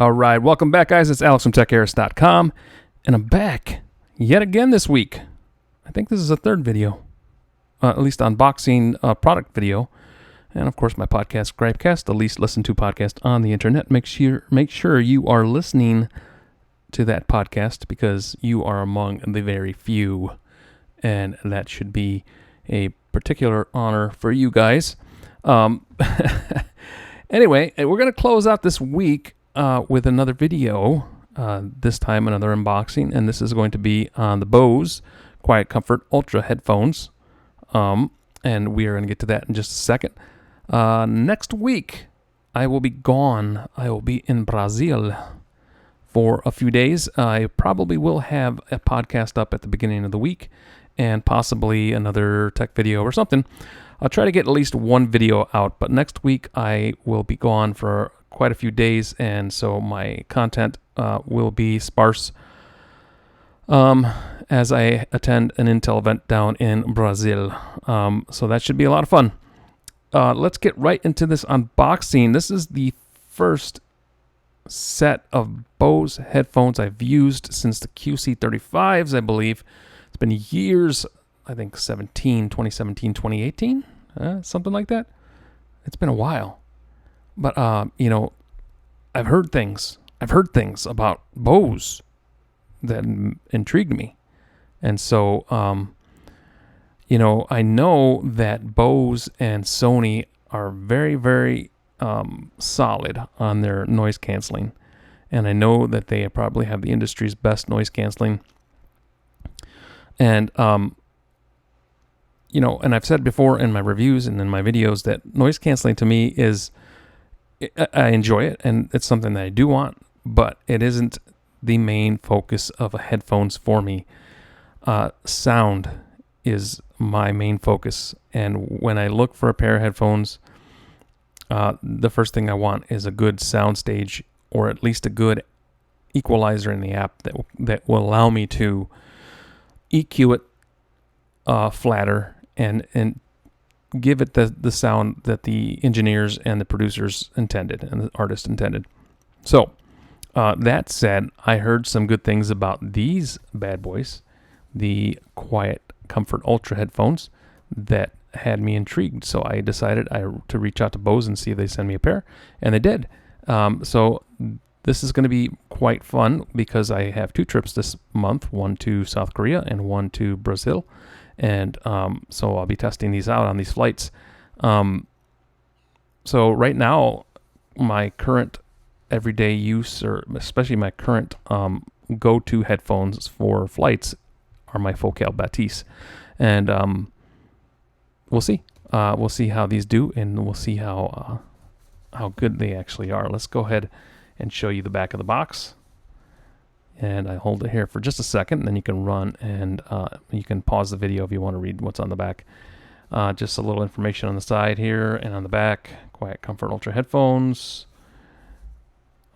All right, welcome back, guys. It's Alex from TECHAERIS.com, and I'm back yet again this week. I think this is a third video, at least unboxing product video, and of course my podcast, Gripecast, the least listened to podcast on the internet. Make sure you are listening to that podcast because you are among the very few, and that should be a particular honor for you guys. Anyway, we're going to close out this week with another video, this time another unboxing, and this is going to be on the Bose QuietComfort Ultra Headphones, and we are going to get to that in just a second. Next week, I will be gone. I will be in Brazil for a few days. I probably will have a podcast up at the beginning of the week, and possibly another tech video or something. I'll try to get at least one video out, but next week I will be gone for quite a few days, and so my content will be sparse as I attend an Intel event down in Brazil. So that should be a lot of fun. Let's get right into this unboxing. This is the first set of Bose headphones I've used since the QC35s, I believe. It's been years, I think 2017, 2018, something like that. It's been a while. But, I've heard things about Bose that intrigued me. And so, I know that Bose and Sony are very, very solid on their noise canceling. And I know that they probably have the industry's best noise canceling. And, and I've said before in my reviews and in my videos that noise canceling to me is, I enjoy it, and it's something that I do want, but it isn't the main focus of a headphones for me. Sound is my main focus, and when I look for a pair of headphones, the first thing I want is a good sound stage, or at least a good equalizer in the app that will allow me to EQ it flatter and give it the sound that the engineers and the producers intended and the artist intended. So, that said, I heard some good things about these bad boys, the QuietComfort Ultra Headphones, that had me intrigued. So I decided to reach out to Bose and see if they send me a pair, and they did. So this is going to be quite fun because I have two trips this month, one to South Korea and one to Brazil. And so I'll be testing these out on these flights. So right now, my current everyday use, or especially my current go-to headphones for flights, are my Focal Batiste. And we'll see. We'll see how these do, and we'll see how good they actually are. Let's go ahead and show you the back of the box. And I hold it here for just a second, and then you can run and you can pause the video if you want to read what's on the back. Just a little information on the side here and on the back. QuietComfort Ultra Headphones.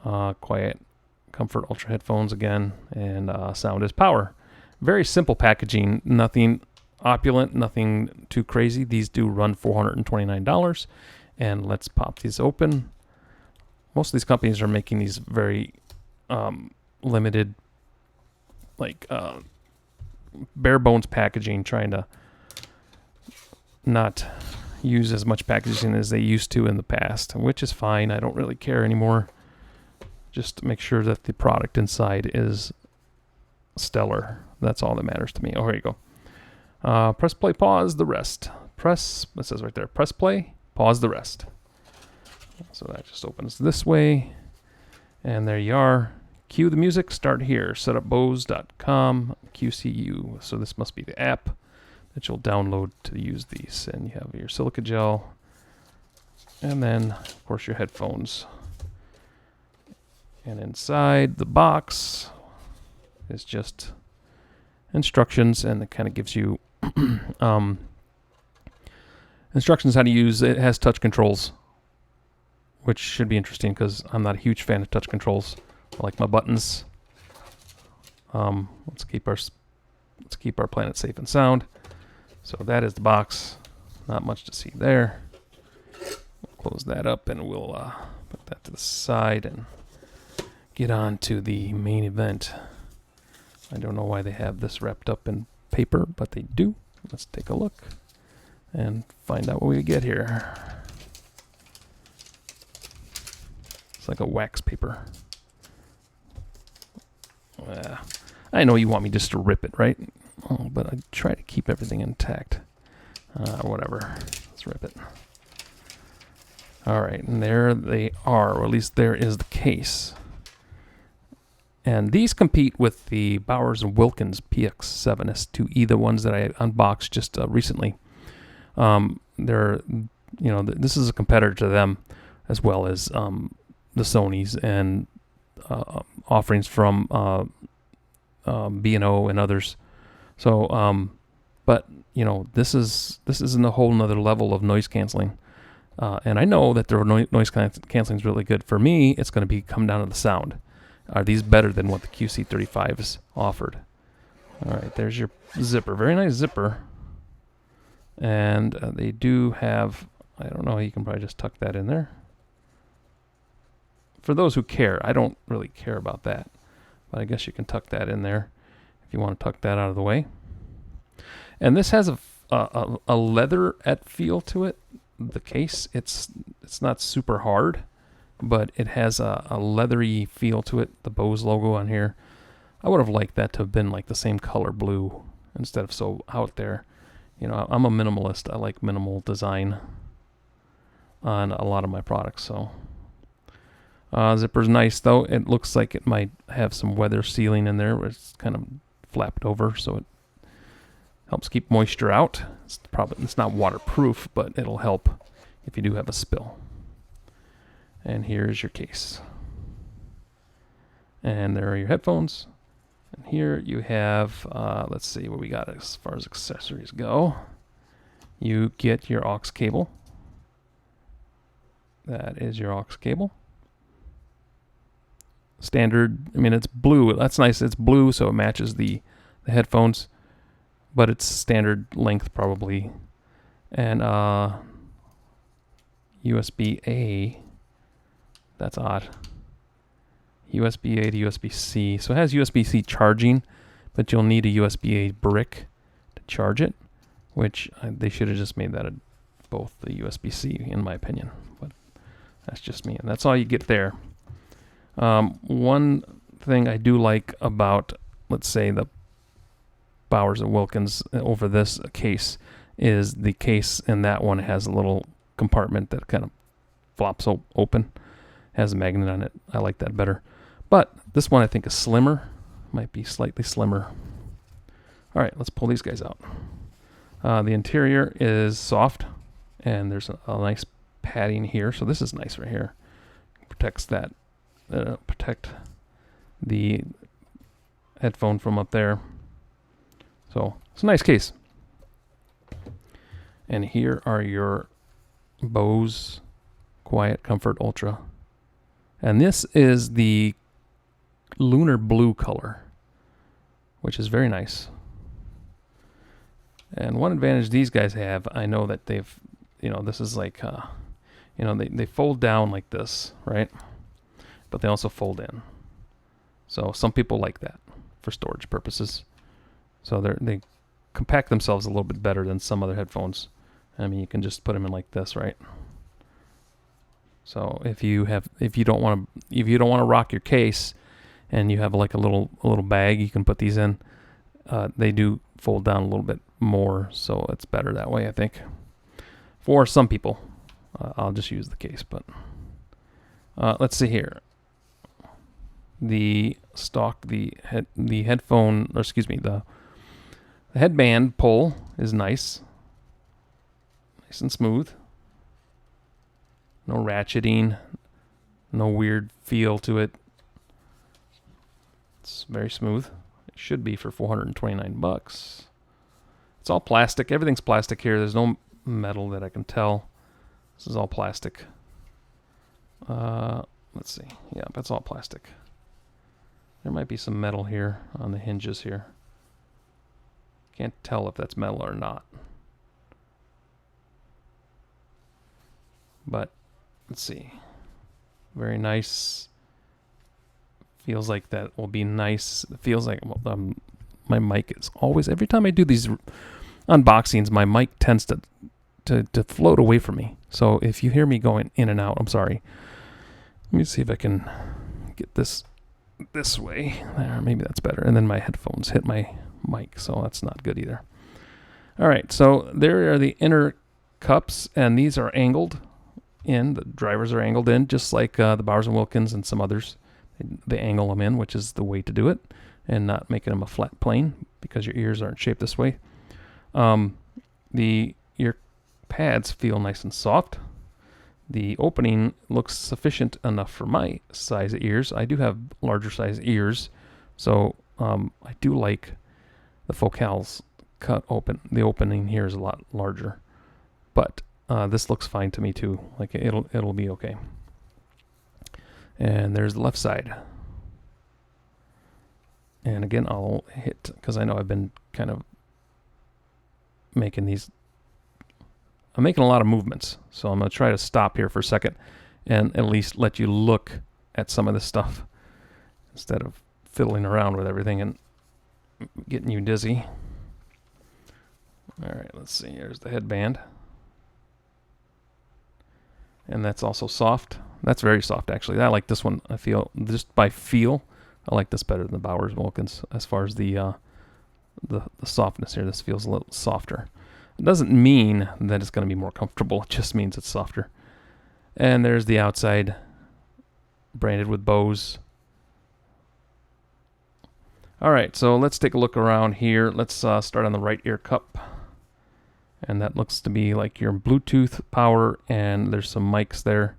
QuietComfort Ultra Headphones again, and sound is power. Very simple packaging, nothing opulent, nothing too crazy. These do run $429, and let's pop these open. Most of these companies are making these very limited, bare bones packaging, trying to not use as much packaging as they used to in the past, which is fine. I don't really care anymore. Just make sure that the product inside is stellar. That's all that matters to me. Oh, here you go. Press play, pause the rest. It says right there, press play, pause the rest. So that just opens this way, and there you are. Cue the music, start here. Setupbose.com, QCU. So this must be the app that you'll download to use these. And you have your silica gel, and then, of course, your headphones. And inside the box is just instructions, and it kind of gives you instructions how to use it. It has touch controls, which should be interesting because I'm not a huge fan of touch controls. I like my buttons. Let's keep our planet safe and sound. So that is the box. Not much to see there. We'll close that up, and we'll put that to the side and get on to the main event. I don't know why they have this wrapped up in paper, but they do. Let's take a look and find out what we get here. It's like a wax paper. I know you want me just to rip it, right? Oh, but I try to keep everything intact. Whatever. Let's rip it. All right, and there they are, or at least there is the case. And these compete with the Bowers & Wilkins PX7S2E, the ones that I unboxed just recently. They're, this is a competitor to them, as well as the Sonys and offerings from B&O and others. So, but this isn't a whole nother level of noise canceling. And I know that their noise canceling is really good. For me, it's going to come down to the sound. Are these better than what the QC35s offered? All right, there's your zipper. Very nice zipper. And they do have, I don't know, you can probably just tuck that in there. For those who care, I don't really care about that. But I guess you can tuck that in there if you want to tuck that out of the way. And this has a leatherette feel to it. The case, it's not super hard, but it has a leathery feel to it. The Bose logo on here, I would have liked that to have been like the same color blue instead of so out there. I'm a minimalist. I like minimal design on a lot of my products. So zipper's nice though. It looks like it might have some weather sealing in there, where it's kind of flapped over, so it helps keep moisture out. It's not waterproof, but it'll help if you do have a spill. And here's your case. And there are your headphones. And here you have, let's see what we got as far as accessories go. You get your aux cable. That is your aux cable. Standard, it's blue. That's nice. It's blue, so it matches the headphones. But it's standard length probably. And USB-A, that's odd. USB-A to USB-C. So it has USB-C charging, but you'll need a USB-A brick to charge it, which they should have just made that both the USB-C, in my opinion. But that's just me, and that's all you get there. One thing I do like about, let's say, the Bowers & Wilkins over this case is the case in that one has a little compartment that kind of flops open, has a magnet on it. I like that better. But this one I think is slimmer, might be slightly slimmer. All right, let's pull these guys out. The interior is soft, and there's a nice padding here. So this is nice right here. Protects that, protect the headphone from up there. So it's a nice case. And here are your Bose QuietComfort Ultra. And this is the lunar blue color, which is very nice. And one advantage these guys have, I know that they've, this is like, they fold down like this, right? But they also fold in. So some people like that for storage purposes. So they compact themselves a little bit better than some other headphones. You can just put them in like this, right? So if you don't want to rock your case, and you have like a little bag you can put these in, they do fold down a little bit more, so it's better that way, I think. For some people, I'll just use the case. But let's see here. The headphone, or excuse me, the headband pull is nice and smooth. No ratcheting, no weird feel to it. It's very smooth. It should be for $429. It's all plastic. Everything's plastic here. There's no metal that I can tell. This is all plastic. Let's see. Yeah, that's all plastic. There might be some metal here on the hinges here. Can't tell if that's metal or not. But let's see. Very nice Feels like that will be nice. It feels like my mic is always, every time I do these unboxings, my mic tends to float away from me. So if you hear me going in and out, I'm sorry. Let me see if I can get this way. There, maybe that's better. And then my headphones hit my mic, so that's not good either. All right, so there are the inner cups, and these are angled in. The drivers are angled in, just like the Bowers & Wilkins and some others. They angle them in, which is the way to do it, and not making them a flat plane because your ears aren't shaped this way. The ear pads feel nice and soft. The opening looks sufficient enough for my size of ears. I do have larger size ears, so I do like the focals cut open. The opening here is a lot larger, but this looks fine to me too. Like it'll be okay. And there's the left side. And again, I'll hit, because I know I've been kind of making these, I'm making a lot of movements. So I'm going to try to stop here for a second and at least let you look at some of this stuff instead of fiddling around with everything and getting you dizzy. All right, let's see. Here's the headband. And that's also soft. That's very soft, actually. I like this one. I feel, just by feel, I like this better than the Bowers Wilkins as far as the softness here. This feels a little softer. It doesn't mean that it's going to be more comfortable. It just means it's softer. And there's the outside, branded with Bose. All right, so let's take a look around here. Let's start on the right ear cup. And that looks to be like your Bluetooth power, and there's some mics there.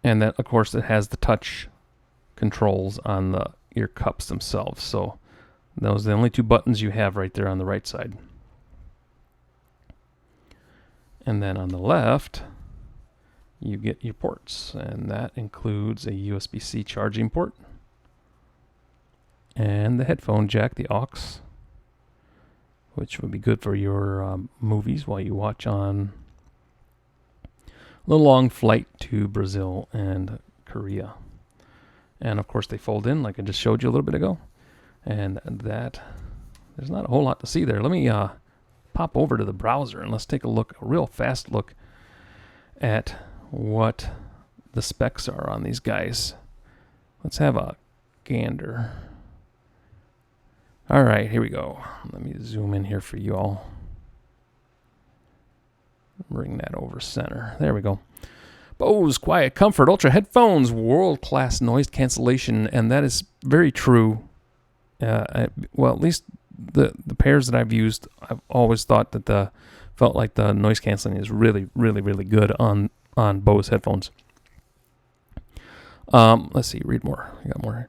And then, of course, it has the touch controls on the ear cups themselves. So those are the only two buttons you have right there on the right side. And then on the left, you get your ports, and that includes a USB-C charging port and the headphone jack, the aux, which would be good for your movies while you watch on a little long flight to Brazil and Korea. And of course they fold in like I just showed you a little bit ago. And that, there's not a whole lot to see there. Let me pop over to the browser and let's take a look, a real fast look at what the specs are on these guys. Let's have a gander. All right, here we go. Let me zoom in here for you all. Bring that over center. There we go. Bose QuietComfort Ultra Headphones, world-class noise cancellation, and that is very true. Well, at least the pairs that I've used, I've always thought that felt like the noise canceling is really, really, really good on Bose headphones. Let's see, read more. I got more here.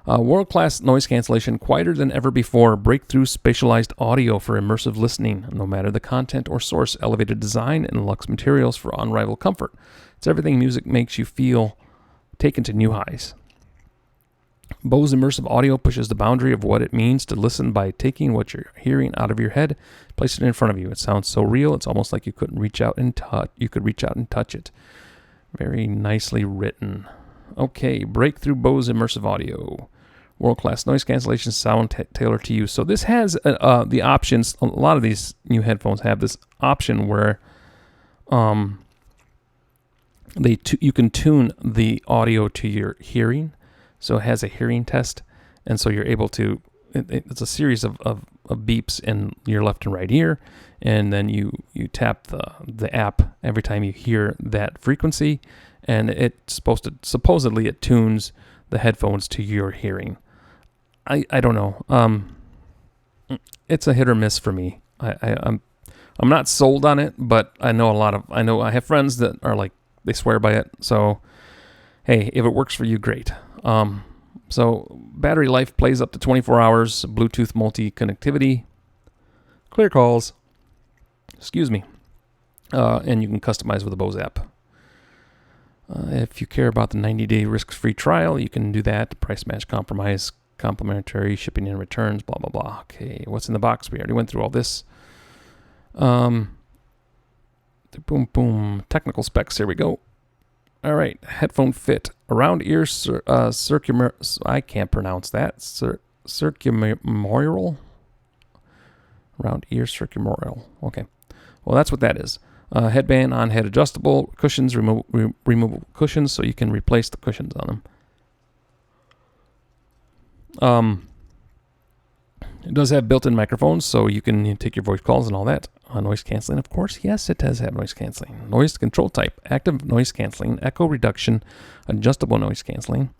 World-class noise cancellation, quieter than ever before, breakthrough spatialized audio for immersive listening, no matter the content or source, elevated design and luxe materials for unrivaled comfort. It's everything music makes you feel, taken to new highs. Bose immersive audio pushes the boundary of what it means to listen by taking what you're hearing out of your head, placing it in front of you. It sounds so real, it's almost like you couldn't reach out and touch. You could reach out and touch it. Very nicely written. Okay, breakthrough Bose immersive audio. World-class noise cancellation, sound tailored to you. So this has the options. A lot of these new headphones have this option where you can tune the audio to your hearing. So it has a hearing test, and so you're able to. It's a series of beeps in your left and right ear, and then you tap the app every time you hear that frequency, and it's supposedly it tunes the headphones to your hearing. I don't know. It's a hit or miss for me. I'm not sold on it, but I have friends that are like, they swear by it. So hey, if it works for you, great. So battery life plays up to 24 hours, Bluetooth multi-connectivity, clear calls, and you can customize with the Bose app. If you care about the 90-day risk-free trial, you can do that. Price match compromise, complimentary shipping and returns, blah, blah, blah. Okay, what's in the box? We already went through all this. Boom, boom. Technical specs, here we go. All right, headphone fit. around ear circumferential. I can't pronounce that. Circumferential. Round ear circumferential. Okay. Well, that's what that is. Headband on head adjustable cushions, removable cushions, so you can replace the cushions on them. It does have built-in microphones, so you can take your voice calls and all that. Noise canceling, of course. Yes, it does have noise canceling. Noise control type, active noise canceling, echo reduction, adjustable noise canceling.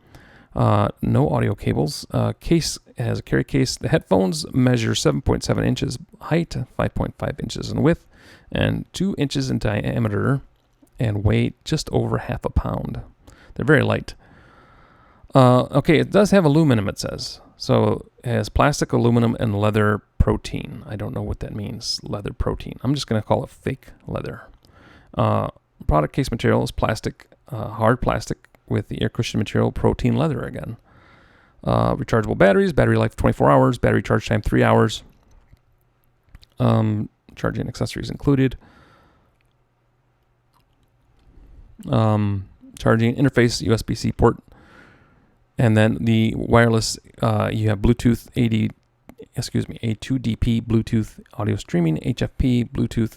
No audio cables. Case has a carry case. The headphones measure 7.7 inches height, 5.5 inches in width, and 2 inches in diameter, and weigh just over half a pound. They're very light. Okay, it does have aluminum, it says. So it has plastic, aluminum, and leather protein. I don't know what that means, leather protein. I'm just going to call it fake leather. Product case material is plastic, hard plastic with the air cushion material, protein leather again. Rechargeable batteries, battery life 24 hours, battery charge time 3 hours. Charging accessories included. Charging interface, USB-C port. And then the wireless, you have Bluetooth A2DP, Bluetooth audio streaming, HFP, Bluetooth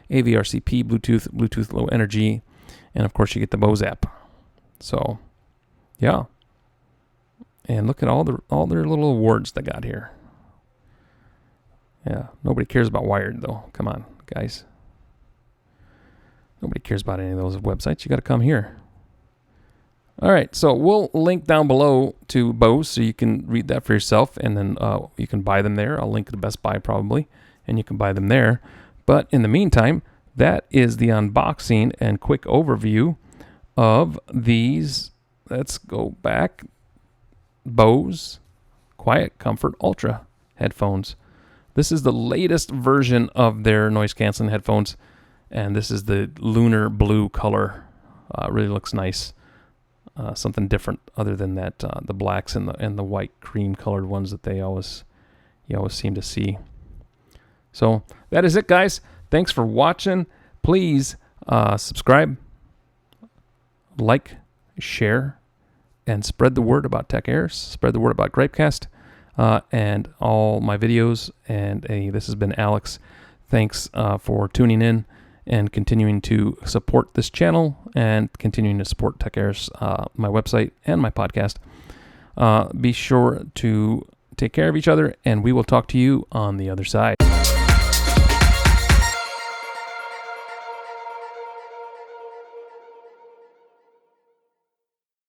AVRCP, Bluetooth low energy, and of course you get the Bose app. So, yeah. And look at all their little awards they got here. Yeah, nobody cares about wired though. Come on, guys. Nobody cares about any of those websites. You got to come here. All right, so we'll link down below to Bose so you can read that for yourself, and then you can buy them there. I'll link to Best Buy probably, and you can buy them there. But in the meantime, that is the unboxing and quick overview of these. Let's go back. Bose QuietComfort Ultra Headphones. This is the latest version of their noise canceling headphones, and this is the lunar blue color. Really looks nice. Something different other than that the blacks and the white cream colored ones that you always seem to see. So that is it, guys. Thanks for watching. Please subscribe, like, share, and spread the word about TECHAERIS. Spread the word about GripeCast and all my videos. And this has been Alex. Thanks for tuning in and continuing to support this channel and continuing to support TECHAERIS, my website and my podcast. Be sure to take care of each other, and we will talk to you on the other side.